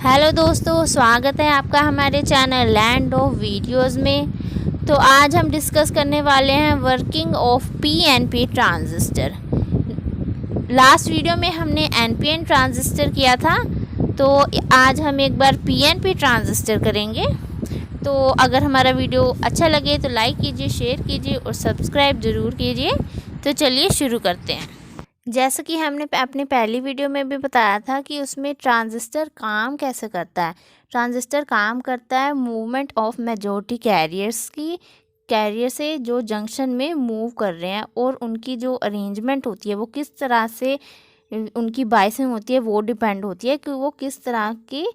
Hello दोस्तों, स्वागत है आपका हमारे चैनल लैंड ऑफ वीडियोस में। तो आज हम डिस्कस करने वाले हैं working of PNP transistor. Last video में हमने एनपीएन ट्रांजिस्टर किया था, तो आज हम एक बार पीएनपी ट्रांजिस्टर करेंगे। तो अगर हमारा वीडियो अच्छा लगे तो लाइक कीजिए, शेयर कीजिए और सब्सक्राइब ज़रूर कीजिए। तो चलिए शुरू करते हैं। जैसा कि हमने अपनी पहली वीडियो में भी बताया था कि उसमें ट्रांजिस्टर काम कैसे करता है। ट्रांजिस्टर काम करता है मूवमेंट ऑफ मेजॉरिटी कैरियर से जो जंक्शन में मूव कर रहे हैं, और उनकी जो अरेंजमेंट होती है वो किस तरह से उनकी बायसिंग होती है वो डिपेंड होती है कि वो किस तरह की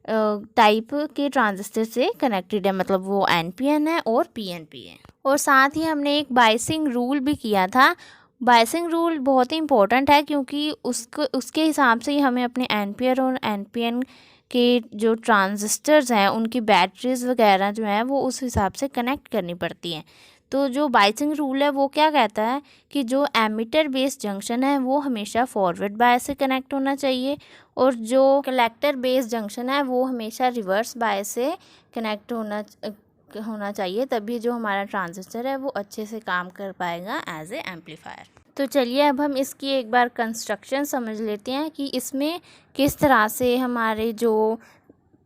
टाइप के ट्रांजिस्टर से कनेक्टेड है, मतलब वो एनपीएन है और पीएनपी है। और साथ ही हमने एक बायसिंग रूल भी किया था। बायसिंग रूल बहुत ही इम्पोर्टेंट है क्योंकि उसके हिसाब से ही हमें अपने एनपीआर और एनपीएन के जो ट्रांजिस्टर्स हैं उनकी बैटरीज वगैरह जो हैं वो उस हिसाब से कनेक्ट करनी पड़ती हैं। तो जो बायसिंग रूल है वो क्या कहता है कि जो एमिटर बेस्ड जंक्शन है वो हमेशा फॉरवर्ड बायस से कनेक्ट होना चाहिए, और जो कलेक्टर बेस्ड जंक्शन है वो हमेशा रिवर्स बायस से कनेक्ट होना चाहिए, तभी जो हमारा ट्रांजिस्टर है वो अच्छे से काम कर पाएगा एज ए एम्पलीफायर। तो चलिए अब हम इसकी एक बार कंस्ट्रक्शन समझ लेते हैं कि इसमें किस तरह से हमारे जो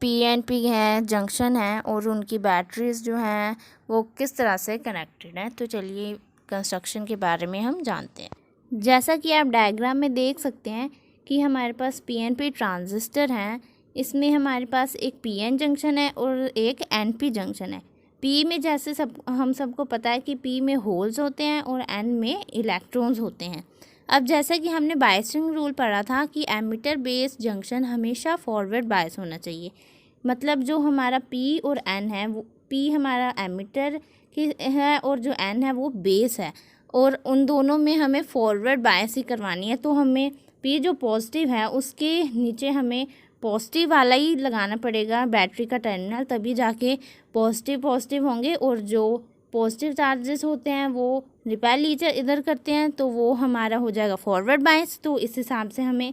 पीएनपी हैं जंक्शन हैं और उनकी बैटरीज जो हैं वो किस तरह से कनेक्टेड हैं। तो चलिए कंस्ट्रक्शन के बारे में हम जानते हैं। जैसा कि आप डायग्राम में देख सकते हैं कि हमारे पास पीएनपी ट्रांजिस्टर हैं। इसमें हमारे पास एक पीएन जंक्शन है और एक एनपी जंक्शन है। पी में जैसे हम सबको पता है कि पी में होल्स होते हैं और एन में इलेक्ट्रॉन्स होते हैं। अब जैसा कि हमने बायसिंग रूल पढ़ा था कि एमिटर बेस्ड जंक्शन हमेशा फॉरवर्ड बायस होना चाहिए, मतलब जो हमारा पी और एन है वो पी हमारा एमिटर की है और जो एन है वो बेस है, और उन दोनों में हमें फॉरवर्ड बायस ही करवानी है। तो हमें पी जो पॉजिटिव है उसके नीचे हमें पॉजिटिव वाला ही लगाना पड़ेगा बैटरी का टर्मिनल, तभी जाके पॉजिटिव होंगे, और जो पॉजिटिव चार्जेस होते हैं वो रिपेल इधर करते हैं तो वो हमारा हो जाएगा फॉरवर्ड बायस। तो इस हिसाब से हमें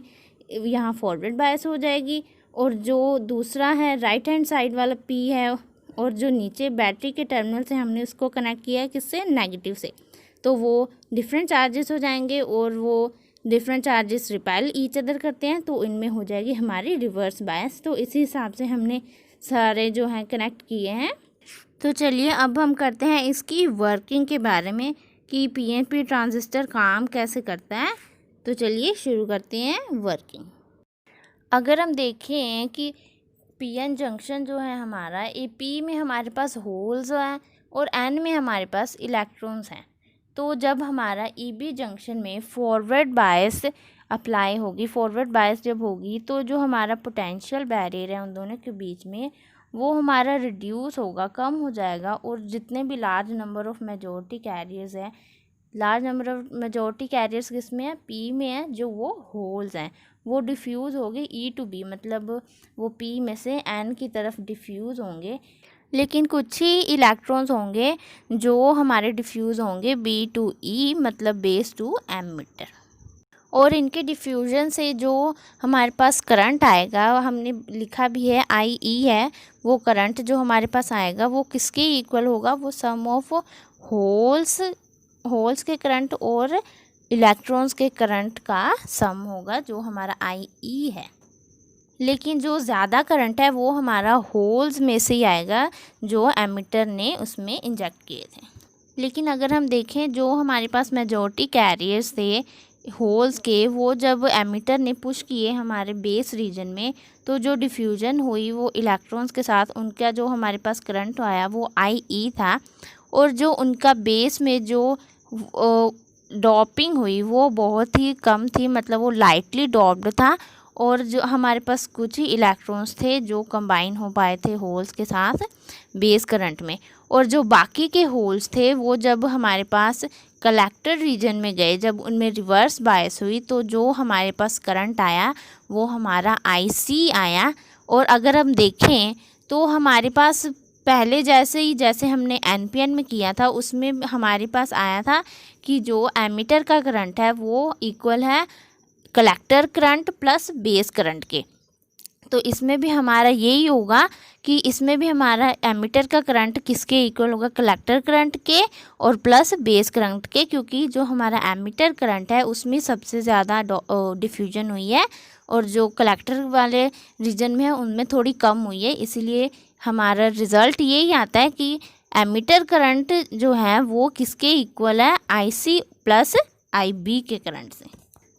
यहाँ फॉरवर्ड बायस हो जाएगी। और जो दूसरा है राइट हैंड साइड वाला पी है, और जो नीचे बैटरी के टर्मिनल से हमने उसको कनेक्ट किया है किससे, नेगेटिव से, तो वो डिफरेंट चार्जेस हो जाएंगे और वो different charges repel each other करते हैं, तो इनमें हो जाएगी हमारी रिवर्स बायस। तो इसी हिसाब से हमने सारे जो हैं कनेक्ट किए हैं। तो चलिए अब हम करते हैं इसकी वर्किंग के बारे में कि पीएनपी ट्रांजिस्टर काम कैसे करता है। तो चलिए शुरू करते हैं वर्किंग। अगर हम देखें कि पीएन जंक्शन जो है हमारा, ए पी में हमारे पास होल्स हैं और एन में हमारे पास इलेक्ट्रॉन्स हैं। तो जब हमारा ईबी जंक्शन में फॉरवर्ड बायस अप्लाई होगी, फॉरवर्ड बायस जब होगी तो जो हमारा पोटेंशियल बैरियर है उन दोनों के बीच में वो हमारा रिड्यूस होगा, कम हो जाएगा, और जितने भी large number of majority carriers हैं, large number of majority carriers किस में है, पी में है, जो वो होल्स हैं वो डिफ्यूज़ होंगे ई टू बी, मतलब वो पी में से एन की तरफ डिफ्यूज़ होंगे। लेकिन कुछ ही इलेक्ट्रॉन्स होंगे जो हमारे डिफ्यूज़ होंगे बी टू ई, मतलब बेस टू एमिटर, और इनके डिफ्यूज़न से जो हमारे पास करंट आएगा, हमने लिखा भी है आई ई है, वो करंट जो हमारे पास आएगा वो किसके इक्वल होगा, वो सम ऑफ होल्स के करंट और इलेक्ट्रॉन्स के करंट का सम होगा, जो हमारा आई ई है। लेकिन जो ज़्यादा करंट है वो हमारा होल्स में से ही आएगा जो एमिटर ने उसमें इंजेक्ट किए थे। लेकिन अगर हम देखें जो हमारे पास मेजॉरिटी कैरियर्स थे होल्स के, वो जब एमिटर ने पुश किए हमारे बेस रीजन में, तो जो डिफ्यूजन हुई वो इलेक्ट्रॉन्स के साथ, उनका जो हमारे पास करंट आया वो आई ई था, और जो उनका बेस में जो डॉपिंग हुई वो बहुत ही कम थी, मतलब वो लाइटली डॉप्ड था, और जो हमारे पास कुछ ही इलेक्ट्रॉन्स थे जो कंबाइन हो पाए थे होल्स के साथ बेस करंट में, और जो बाकी के होल्स थे वो जब हमारे पास कलेक्टर रीजन में गए, जब उनमें रिवर्स बायस हुई, तो जो हमारे पास करंट आया वो हमारा आईसी आया। और अगर हम देखें तो हमारे पास पहले जैसे हमने एनपीएन में किया था उसमें हमारे पास आया था कि जो एमिटर का करंट है वो इक्वल है collector current plus base current के। तो इसमें भी हमारा यही होगा कि इसमें भी हमारा एमीटर का करंट किसके इक्वल होगा, कलेक्टर करंट के और प्लस बेस करंट के, क्योंकि जो हमारा एमीटर करंट है उसमें सबसे ज़्यादा डिफ्यूजन हुई है और जो कलेक्टर वाले रीजन में है उनमें थोड़ी कम हुई है। इसीलिए हमारा रिज़ल्ट यही आता है कि एमीटर करंट जो है वो किसके इक्वल है, IC प्लस IB के करंट से।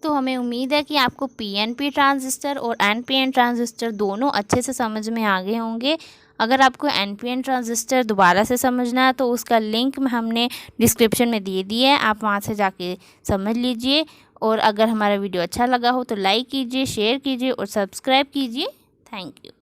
तो हमें उम्मीद है कि आपको PNP ट्रांजिस्टर और NPN ट्रांजिस्टर दोनों अच्छे से समझ में आ गए होंगे। अगर आपको NPN ट्रांजिस्टर दोबारा से समझना है तो उसका लिंक हमने डिस्क्रिप्शन में दे दिया है, आप वहां से जाके समझ लीजिए। और अगर हमारा वीडियो अच्छा लगा हो तो लाइक कीजिए, शेयर कीजिए और सब्सक्राइब कीजिए। Thank you.